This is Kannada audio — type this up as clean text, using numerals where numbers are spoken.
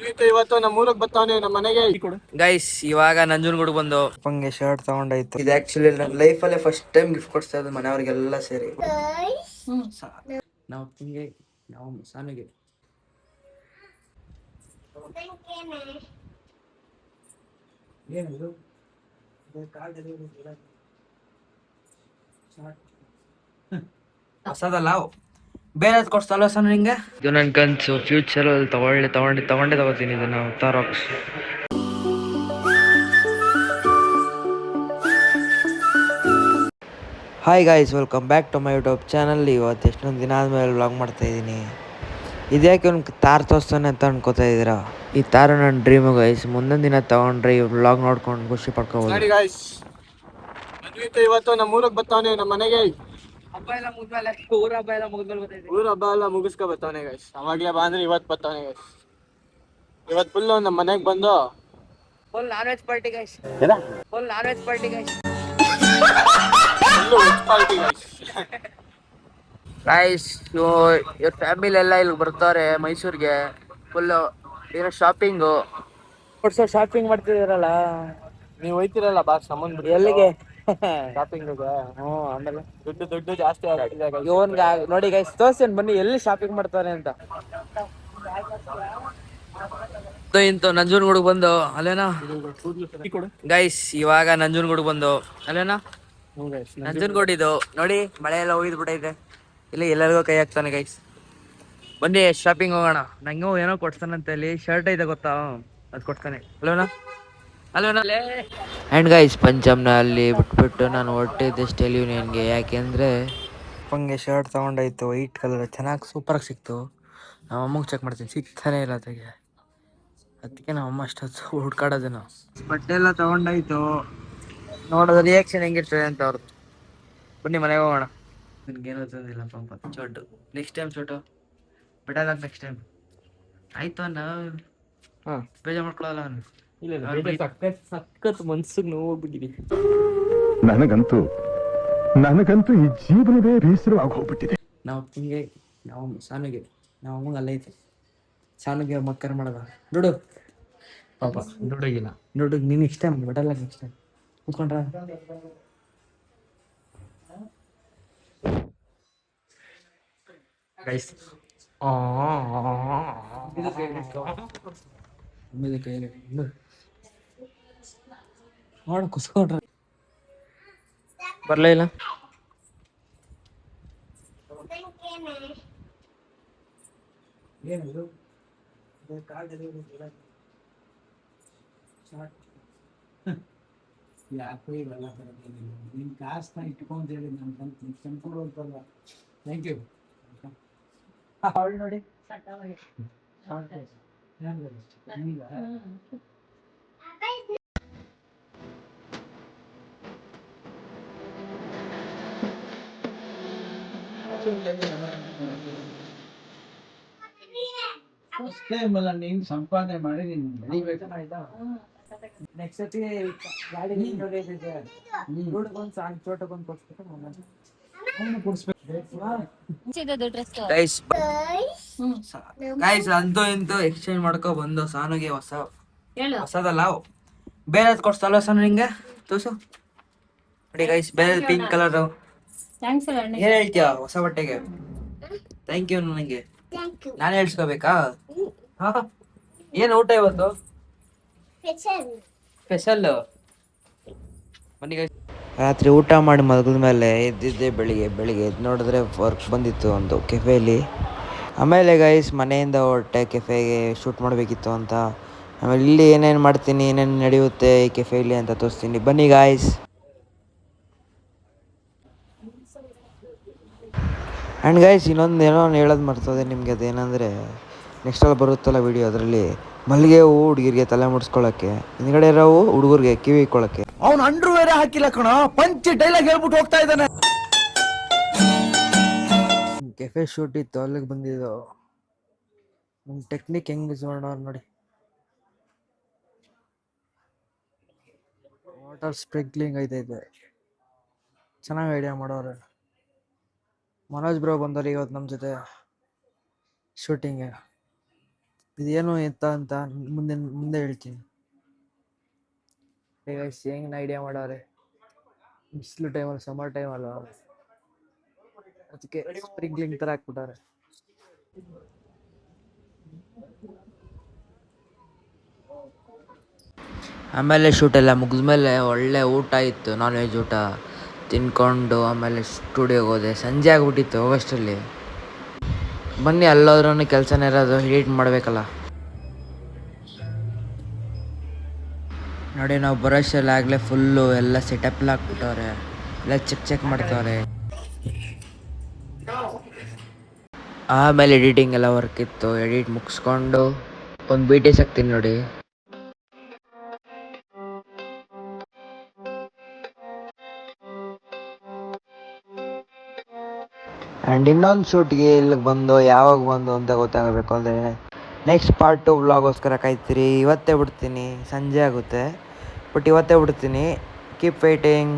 ಇವತ್ತು ನಮ್ಮ ಊರಿಗೆ ಬರ್ತಾನೆ ನಮ್ಮ ಮನೆಗೆ ಗೈಸ್ ಇವಾಗ ನಂಜನಗೂಡು ಬಂದು ಅಪ್ಪಂಗೆ ಶರ್ಟ್ ತಗೊಂಡಾಯ್ತು. ಇದು ಆಕ್ಚುಲಿ ನನ್ನ ಲೈಫಲ್ಲೇ ಫಸ್ಟ್ ಟೈಮ್ ಗಿಫ್ಟ್ ಕೊಡ್ತಾ ಇದ್ದು ಮನೆಯವ್ರಿಗೆಲ್ಲ ಸೇರಿ. ನಾವು ಹಿಂಗೆ ನಾವು ಸಾನಿಗೆ ಏನಿದು ಹೊಸದಲ್ಲ ಬೇರೆ ಕೊಡ್ತಲ್ಲ ಸರ್ ನಿಂಗೆ. ಇದು ನನ್ನ ಕನ್ಸು ಫ್ಯೂಚರ್ ಅಲ್ಲಿ ತಗೊಂಡೇ ತಗೋತೀನಿ ಇದನ್ನ ತಾರಾಕ್ಸ್. Hi guys, welcome back to my YouTube channel. ಇವತ್ತು ಎಷ್ಟೊಂದು ದಿನ ಆದಮೇಲೆ ವ್ಲಾಗ್ ಮಾಡ್ತಾಯಿದ್ದೀನಿ. ಇದ್ಯಾಕೆ ಒಂದು ತಾರ್ ತೋರಿಸ್ತಾನೆ ಅಂತ ಅನ್ಕೋತಾ ಇದ್ದೀರಾ? ಈ ತಾರು ನನ್ನ ಡ್ರೀಮು ಗೈಸ್. ಮುಂದೊಂದು ದಿನ ತೊಗೊಂಡ್ರೆ ಈ ವ್ಲಾಗ್ ನೋಡ್ಕೊಂಡು ಖುಷಿ ಪಡ್ಕೋಬೋದು. ನೋಡಿ ಗಾಯ್ಸ್, ಇವತ್ತು ನಮ್ಮ ಊರಿಗೆ ಬರ್ತಾನೆ ನಮ್ಮ ಮನೆಗೆ. ಹಬ್ಬ ಎಲ್ಲ ಮುಗಿದ್ಮೇಲೆ ಊರ ಹಬ್ಬ ಎಲ್ಲ ಮುಗಿದ್ಮೇಲೆ ಊರ ಹಬ್ಬ ಎಲ್ಲ ಮುಗಿಸ್ಕೊ ಬರ್ತಾನೆ ಗೈಸ್. ಅವಾಗ್ಲೇ ಬಾ ಅಂದ್ರೆ ಇವತ್ತು ಬರ್ತಾನೆ ಗೈಸ್. ಇವತ್ತು ಫುಲ್ ನಮ್ಮ ಮನೆಗೆ ಬಂದು full non veg party guys. Full non veg party guys. Guys ಇವ್ರ ಫ್ಯಾಮಿಲಿ ಎಲ್ಲ ಇಲ್ಲಿ ಬರ್ತಾರೆ ಮೈಸೂರಿಗೆ. ಫುಲ್ ಏನೋ ಶಾಪಿಂಗು ಶಾಪಿಂಗ್ ಮಾಡ್ತಿದ್ದೀರಲ್ಲ ನೀವು ಹೋಯ್ತಿರಲ್ಲ ಬಾ ಸಂಬಂಧ ಬಿಡಿ. ಎಲ್ಲಿಗೆ? ಶಾಪಿಂಗ್. ಆಮೇಲೆ ದುಡ್ಡು ಜಾಸ್ತಿ ಆಗ್ತಿದೆ guys. ಇವನ್ಗ ನೋಡಿ ಗೈಸ್ ತೋರ್ಸೇನ್ ಬನ್ನಿ ಎಲ್ಲಿ ಶಾಪಿಂಗ್ ಮಾಡ್ತಾರೆ ಅಂತ. ಇಂತು ನಂಜನಗೂಡು ಬಂದು ಅಲ್ಲೇನಾ ಗೈಸ್, ಇವಾಗ ನಂಜನಗೂಡು ಬಂದು ಅಲ್ಲೇನಾ ನಂಜನಗೂಡು. ಇದು ನೋಡಿ ಮಳೆ ಎಲ್ಲ ಹೋಗಿದ್ ಬಿಟ್ಟೈತೆ. ಇಲ್ಲಿ ಎಲ್ಲರಿಗೂ ಕೈ ಹಾಕ್ತಾನೆ ಗೈಸ್. ಬನ್ನಿ ಶಾಪಿಂಗ್ ಹೋಗೋಣ. ನಂಗೂ ಏನೋ ಕೊಡ್ತಾನಂತ ಇಲ್ಲಿ ಶರ್ಟ್ ಐತೆ ಗೊತ್ತಾ, ಅದು ಕೊಡ್ತಾನೆ. ಅಲ್ವೇನಾ ಅಲ್ವೇನಾ ಆ್ಯಂಡ್ ಗೈಸ್, ಪಂಜಾಬ್ನ ಅಲ್ಲಿ ಬಿಟ್ಬಿಟ್ಟು ನಾನು ಹೊರಟಿದ್ದೆ ಸ್ಟೈಲ್ ಯೂನಿಯನ್ಗೆ. ಯಾಕೆಂದರೆ ಅಪ್ಪಂಗೆ ಶರ್ಟ್ ತೊಗೊಂಡಾಯ್ತು ವೈಟ್ ಕಲರ್, ಚೆನ್ನಾಗಿ ಸೂಪರಾಗಿ ಸಿಕ್ತು. ನಮ್ಮ ಅಮ್ಮಗೆ ಚೆಕ್ ಮಾಡ್ತೀನಿ, ಸಿಗ್ತಾನೆ ಇಲ್ಲ ಅದಕ್ಕೆ. ಅದಕ್ಕೆ ನಮ್ಮ ಅಮ್ಮ ಅಷ್ಟೊತ್ತು ಹುಡ್ಕಾಡೋದೇನು. ಬಟ್ಟೆ ಎಲ್ಲ ತೊಗೊಂಡಾಯ್ತು, ನೋಡೋದು ರಿಯಾಕ್ಷನ್ ಹೆಂಗಿರ್ತದೆ ಅಂತ ಅವ್ರದ್ದು. ಬನ್ನಿ ಮನೆಗೆ ಹೋಗೋಣ. ನನಗೇನೋ ತಂದಿಲ್ಲ ಪಾಪ ಚೋಟು. ನೆಕ್ಸ್ಟ್ ಟೈಮ್ ಚೋಟು ಬಿಡಲ್ಲ. ನೆಕ್ಸ್ಟ್ ಟೈಮ್ ಆಯ್ತು ಅನ್ನ ಬೇಜಾರು ಮಾಡ್ಕೊಳ್ಳಲ್ಲ ಅವನು. ಸಖತ್ ಮನ್ಸಿಗೆ ನೋವು ಹೋಗ್ಬಿಟ್ಟಿದೆ ನನಗಂತೂ ಈ ಜೀವನವೇ ಬೇಸರವಾಗಿ ಹೋಗ್ಬಿಟ್ಟಿದೆ. ನಾವು ಸಾನುಗೆ ನಾವು ಅಮ್ಮಂಗೆ ಅಲ್ಲೈತೆ. ಸಾನುಗೆ ಮಕ್ಕರ್ ಮಾಡೋದ ದುಡ್ಡು ಪಾಪ ದುಡ್ಡಿಗಿಲ್ಲ. ದುಡ್ಡು ನೀನು ನೆಕ್ಸ್ಟ್ ಟೈಮ್ ಬಿಡಲ್ಲ. ನೆಕ್ಸ್ಟ್ ಟೈಮ್ ಕೂತ್ಕೊಂಡ್ರ ಗೈಸ್ ಆಮೇಲೆ ಕೈಯಲ್ಲಿ ನೋಡ ಕುಸ್ಕೊಂಡ್ರ ಬರ್ಲೇ ಇಲ್ಲ. ಏನಿದು ಯಾಕೋ ಇವೆಲ್ಲ ನಿನ್ ಕಾಸನ್ನ ಇಟ್ಕೊಂತ ಹೇಳಿ ನಾನು ತಂದ್ಕೊಡು ಅಂತಲ್ಲ. Thank you. ನೋಡಿ ಫಸ್ಟ್ ಟೈಮ್ ಅಲ್ಲ ನೀನ್ ಸಂಪಾದನೆ ಮಾಡಿ ನೀನ್ ಬೆಳಿಬೇಕು. ಆಯ್ತಾ ನೆಕ್ಸ್ಟ್ ಸತಿ ಗಾಡಿ ಚೋಟಗೊಂದು ಗೈಸ್ ಅಂತೂ ಇಂತೂ ಎಕ್ಸ್ಚೇಂಜ್ ಮಾಡ್ಕೊ ಬಂದು ಸಾನುಗೆ ಹೊಸದಲ್ಲ ಬೇರೆ ಕೊಡ್ತಲ್ಲ ಸಾನು ನಿಂಗೆ ತೋರ್ಸು. ನೋಡಿ ಗೈಸ್, ಬೇರೆ ಪಿಂಕ್ ಕಲರ್. ಏನ್ ಹೇಳ್ತೀಯ ಹೊಸ ಬಟ್ಟೆಗೆ? Thank you. ನನಗೆ ನಾನು ಹೇಳ್ಸ್ಕೋಬೇಕಾ? ಏನ್ ಊಟ ಇವತ್ತು ಸ್ಪೆಷಲ್? ಬನ್ನಿ ಗೈಸ್. ರಾತ್ರಿ ಊಟ ಮಾಡಿ ಮಲಗಿದ ಮೇಲೆ ಎದ್ದಿದ್ದೆ ಬೆಳಿಗ್ಗೆ ಎದ್ದು ನೋಡಿದ್ರೆ ವರ್ಕ್ ಬಂದಿತ್ತು ಒಂದು ಕೆಫೆಯಲ್ಲಿ. ಆಮೇಲೆ ಗೈಸ್ ಮನೆಯಿಂದ ಹೊರಟೆ ಕೆಫೆಗೆ ಶೂಟ್ ಮಾಡಬೇಕಿತ್ತು ಅಂತ. ಆಮೇಲೆ ಇಲ್ಲಿ ಏನೇನು ಮಾಡ್ತೀನಿ, ಏನೇನು ನಡೆಯುತ್ತೆ ಈ ಕೆಫೆಯಲ್ಲಿ ಅಂತ ತೋರಿಸ್ತೀನಿ, ಬನ್ನಿ ಗಾಯ್ಸ್. ಆ್ಯಂಡ್ ಗೈಸ್, ಇನ್ನೊಂದು ಏನೋ ಹೇಳೋದು ಮರ್ತೋದೆ ನಿಮಗೆ. ಅದೇನಂದರೆ ನೆಕ್ಸ್ಟಲ್ಲಿ ಬರುತ್ತಲ್ಲ ವಿಡಿಯೋ, ಅದರಲ್ಲಿ ಮಲ್ಲಿಗೆ ಹೂವು ಹುಡುಗಿರಿಗೆ ತಲೆ ಮುಡಿಸ್ಕೊಳ್ಳೋಕ್ಕೆ, ಹಿಂದ್ಗಡೆ ಇರೋವು ಹುಡುಗರಿಗೆ ಕಿವಿ ಇಕ್ಕೊಳ್ಳೋಕ್ಕೆ. ಅವನು ಅಂಡ್ರು ಬೇರೆ ಹಾಕಿಲ್ಲ ಕಣ, ಪಂಚ್ ಡೈಲಾಗ್ ಹೇಳ್ಬಿಟ್ಟು ಹೋಗ್ತಾ ಇದ್ದಾನೆ. ಕೆಫೆ ಶೂಟ್ ಇತ್ತು, ಅಲ್ಲಿಗೆ ಬಂದಿದ್ದು. ನಮ್ಮ ಟೆಕ್ನಿಕ್ ಹೆಂಗೆ ಯೂಸ್ ಮಾಡೋರು ನೋಡಿ. ವಾಟರ್ ಸ್ಪ್ರಿಂಕ್ಲಿಂಗ್ ಐತೈತೆ, ಚೆನ್ನಾಗಿ ಐಡಿಯಾ ಮಾಡೋರೆ. ಮನೋಜ್ ಬ್ರೋ ಬಂದವ್ರು ಇವತ್ತು ನಮ್ಮ ಜೊತೆ ಶೂಟಿಂಗ್ಗೆ. ಇದೇನು ಎತ್ತ ಅಂತ ಮುಂದೆ ಮುಂದೆ ಹೇಳ್ತೀನಿ. ಗೈಸ್ ಹೆಂಗ್ ಐಡಿಯಾ ಮಾಡವ್ರೆ, ಬಿಸಿಲು ಟೈಮಲ್ಲಿ ಸಮ್ಮರ್ ಟೈಮ್ ಅಲ್ವಾ, ಅದಕ್ಕೆ ಸ್ಪ್ರಿಂಕ್ಲಿಂಗ್ ಥರ ಹಾಕ್ಬಿಟ್ಟಾರೆ. ಆಮೇಲೆ ಶೂಟ್ ಎಲ್ಲ ಮುಗಿದ್ಮೇಲೆ ಒಳ್ಳೆ ಊಟ ಇತ್ತು, ನಾನ್ ವೆಜ್ ಊಟ ತಿನ್ಕೊಂಡು ಆಮೇಲೆ ಸ್ಟುಡಿಯೋಗೆ ಹೋದೆ. ಸಂಜೆ ಆಗ್ಬಿಟ್ಟಿತ್ತು ಹೋಗೋಷ್ಟರಲ್ಲಿ. ಬನ್ನಿ, ಅಲ್ಲೋದ್ರೂ ಕೆಲಸನೇ ಇರೋದು, ಎಡಿಟ್ ಮಾಡಬೇಕಲ್ಲ. ನೋಡಿ, ನಾವು ಬರೋಷ್ಟರಲ್ಲಿ ಆಗಲೇ ಫುಲ್ಲು ಎಲ್ಲ ಸೆಟಪ್ ಎಲ್ಲ ಹಾಕ್ಬಿಟ್ಟವ್ರೆ, ಎಲ್ಲ ಚೆಕ್ ಮಾಡ್ತವ್ರೆ. ಆಮೇಲೆ ಎಡಿಟಿಂಗ್ ಎಲ್ಲ ವರ್ಕ್ ಇತ್ತು, ಎಡಿಟ್ ಮುಗಿಸ್ಕೊಂಡು ಒಂದು BTS ಹಾಕ್ತೀನಿ ನೋಡಿ. ಆ್ಯಂಡ್ ಇನ್ನೊಂದು ಶೂಟ್ಗೆ ಇಲ್ಲಿಗೆ ಬಂದು ಯಾವಾಗ ಬಂದು ಅಂತ ಗೊತ್ತಾಗಬೇಕು ಅಂದರೆ ನೆಕ್ಸ್ಟ್ ಪಾರ್ಟ್ 2 ವ್ಲಾಗೋಸ್ಕರ ಕಾಯ್ತೀರಿ. ಇವತ್ತೇ ಬಿಡ್ತೀನಿ, ಸಂಜೆ ಆಗುತ್ತೆ, ಬಟ್ ಇವತ್ತೇ ಬಿಡ್ತೀನಿ. Keep waiting.